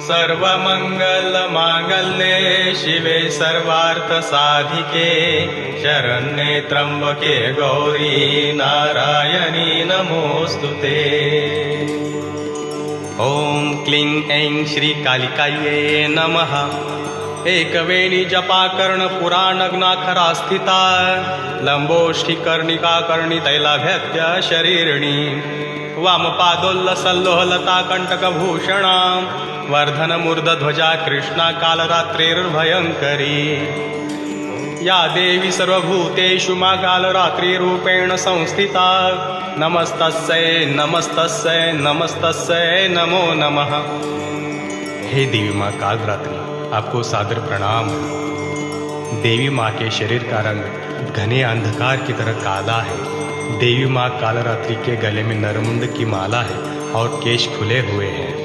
सर्वमंगलमांगल्ये शिवे सर्वार्थसाधिके शरण्ये त्र्यंबके गौरी नारायणी नमोस्तुते। ओम क्लीं ऐं श्री कालिकायै नमः। एकवेणी जपाकर्ण पुराणग्नाखरा स्थिता लंबोष्ठी कर्णिका कर्णि तैलाभ्यत्य शरीरिणी वामपादोल्लसल्लोहलता कंटकभूषणा वर्धन मूर्धध्वजा कृष्णा कालरात्रिर्भयंकरी या देवी सर्वभूतेषु मा कालरात्रिरूपेण संस्थिता नमस्तस्यै नमस्तस्यै नमस्तस्यै नमो नमः। हे देवी माँ कालरात्रि, आपको सादर प्रणाम। देवी माँ के शरीर का रंग घने अंधकार की तरह काला है। देवी माँ कालरात्रि के गले में नरमुंड की माला है और केश खुले हुए हैं।